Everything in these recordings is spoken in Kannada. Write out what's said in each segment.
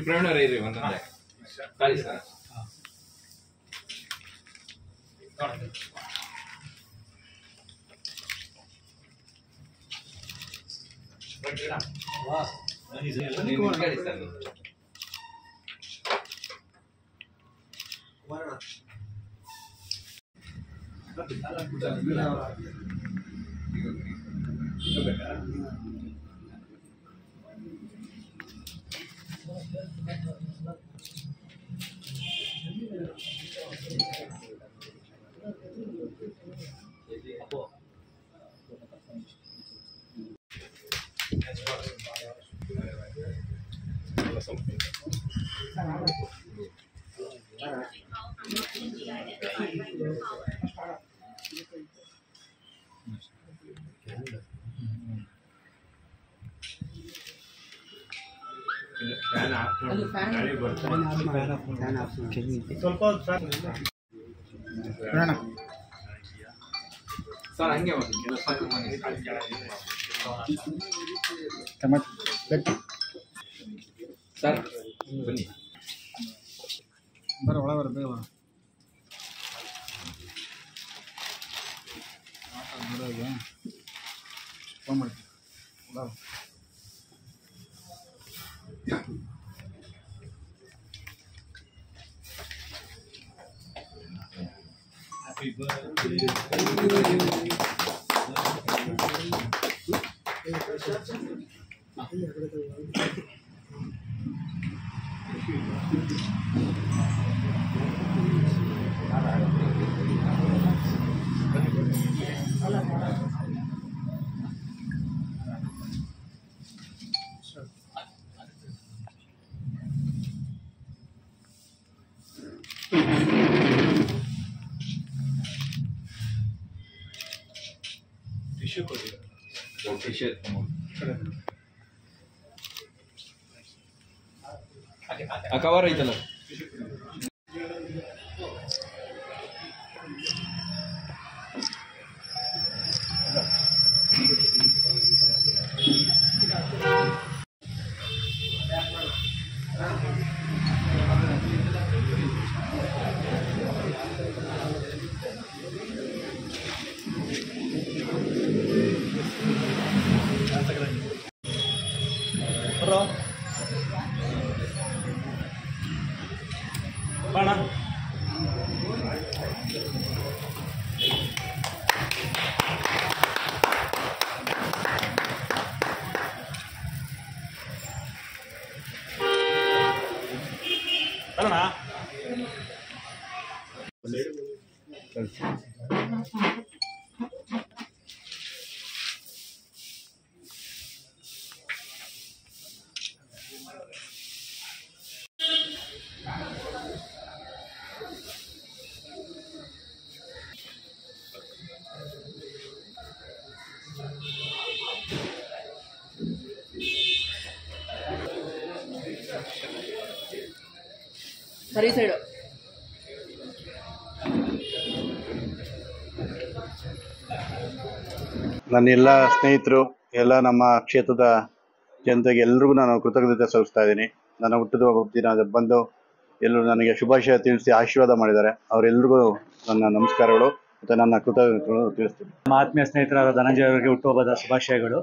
ಪ್ರವೀಣರೇ ಒಂದೊಂದೇ ಕಾಲಿ ಸರ್. ಸರ್ ಹಂಗೆ ಸರ್ ಬನ್ನಿ ಬರ ಒಳಗೆ ಬರ ಬೇಗ ಫೋನ್ ಮಾಡ್ತೀನಿ Happy birthday to ಕವರ್ ಐತಲ್ಲ ಬಾಣ ಅಲ್ಲಣ್ಣ ಸರಿ ಸೈಡು ನನ್ನ ಎಲ್ಲ ಸ್ನೇಹಿತರು ಎಲ್ಲ ನಮ್ಮ ಕ್ಷೇತ್ರದ ಜನತೆಗೆ ಎಲ್ರಿಗೂ ನಾನು ಕೃತಜ್ಞತೆ ಸಲ್ಲಿಸ್ತಾ ಇದ್ದೀನಿ. ನನ್ನ ಹುಟ್ಟಿದ ದಿನ ಬಂದು ಎಲ್ಲರೂ ನನಗೆ ಶುಭಾಶಯ ತಿಳಿಸಿ ಆಶೀರ್ವಾದ ಮಾಡಿದ್ದಾರೆ. ಅವರೆಲ್ಲರಿಗೂ ನನ್ನ ನಮಸ್ಕಾರಗಳು ಮತ್ತು ನನ್ನ ಕೃತಜ್ಞತೆಗಳು ತಿಳಿಸ್ತೀನಿ. ನಮ್ಮ ಆತ್ಮೀಯ ಸ್ನೇಹಿತರಾದ ಧನಂಜಯ ಅವರಿಗೆ ಹುಟ್ಟುಹಬ್ಬದ ಶುಭಾಶಯಗಳು.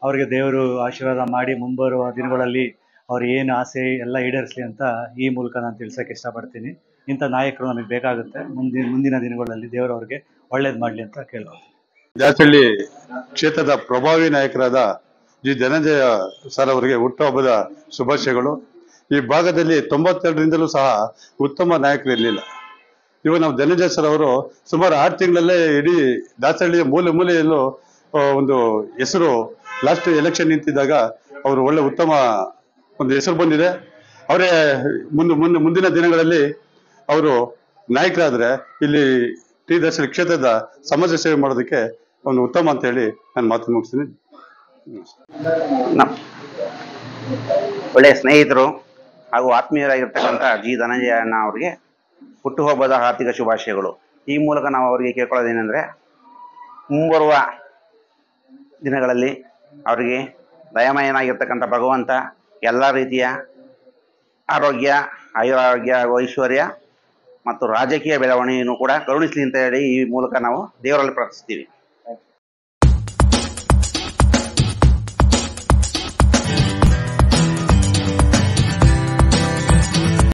ಅವರಿಗೆ ದೇವರು ಆಶೀರ್ವಾದ ಮಾಡಿ ಮುಂಬರುವ ದಿನಗಳಲ್ಲಿ ಅವ್ರು ಏನು ಆಸೆ ಎಲ್ಲ ಈಡೇರಿಸಲಿ ಅಂತ ಈ ಮೂಲಕ ನಾನು ತಿಳಿಸೋಕ್ಕೆ ಇಷ್ಟಪಡ್ತೀನಿ. ಇಂಥ ನಾಯಕರು ನಮಗೆ ಬೇಕಾಗುತ್ತೆ. ಮುಂದಿನ ದಿನಗಳಲ್ಲಿ ದೇವರು ಅವ್ರಿಗೆ ಒಳ್ಳೇದು ಮಾಡಲಿ ಅಂತ ಕೇಳ್ಬೋದು. ದಾಸಹಳ್ಳಿ ಕ್ಷೇತ್ರದ ಪ್ರಭಾವಿ ನಾಯಕರಾದ ಜಿ ಧನಂಜಯ ಸರ್ ಅವರಿಗೆ ಹುಟ್ಟುಹಬ್ಬದ ಶುಭಾಶಯಗಳು. ಈ ಭಾಗದಲ್ಲಿ 92ರಿಂದಲೂ ಸಹ ಉತ್ತಮ ನಾಯಕರು ಇರಲಿಲ್ಲ. ಇವಾಗ ನಾವು ಧನಂಜಯ ಸರ್ ಅವರು ಸುಮಾರು 6 ತಿಂಗಳಲ್ಲೇ ಇಡೀ ದಾಸಹಳ್ಳಿಯ ಮೂಲೆ ಮೂಲೆಯಲ್ಲೂ ಒಂದು ಹೆಸರು, ಲಾಸ್ಟ್ ಎಲೆಕ್ಷನ್ ನಿಂತಿದ್ದಾಗ ಅವರು ಒಳ್ಳೆ ಉತ್ತಮ ಒಂದು ಹೆಸರು ಬಂದಿದೆ. ಅವರೇ ಮುಂದಿನ ದಿನಗಳಲ್ಲಿ ಅವರು ನಾಯಕರಾದರೆ ಇಲ್ಲಿ ಟಿ ದಾಸಹಳ್ಳಿ ಕ್ಷೇತ್ರದ ಸಮಾಜ ಸೇವೆ ಮಾಡೋದಕ್ಕೆ ಒಂದು ಉತ್ತಮ ಅಂತ ಹೇಳಿ ನಾನು ಮಾತು ಮುಗಿಸ್ತೀನಿ. ಒಳ್ಳೆಯ ಸ್ನೇಹಿತರು ಹಾಗೂ ಆತ್ಮೀಯರಾಗಿರ್ತಕ್ಕಂಥ ಜಿ ಧನಂಜಯ ಅಣ್ಣ ಅವರಿಗೆ ಹುಟ್ಟುಹಬ್ಬದ ಹಾರ್ದಿಕ ಶುಭಾಶಯಗಳು. ಈ ಮೂಲಕ ನಾವು ಅವರಿಗೆ ಕೇಳ್ಕೊಳ್ಳೋದೇನೆಂದರೆ, ಮುಂಬರುವ ದಿನಗಳಲ್ಲಿ ಅವರಿಗೆ ದಯಾಮಯನಾಗಿರ್ತಕ್ಕಂಥ ಭಗವಂತ ಎಲ್ಲ ರೀತಿಯ ಆರೋಗ್ಯ, ಆಯುರಾರೋಗ್ಯ ಹಾಗೂ ಐಶ್ವರ್ಯ ಮತ್ತು ರಾಜಕೀಯ ಬೆಳವಣಿಗೆಯನ್ನು ಕೂಡ ಕರುಣಿಸಲಿ ಅಂತ ಹೇಳಿ ಈ ಮೂಲಕ ನಾವು ದೇವರಲ್ಲಿ ಪ್ರಾರ್ಥಿಸ್ತೀವಿ.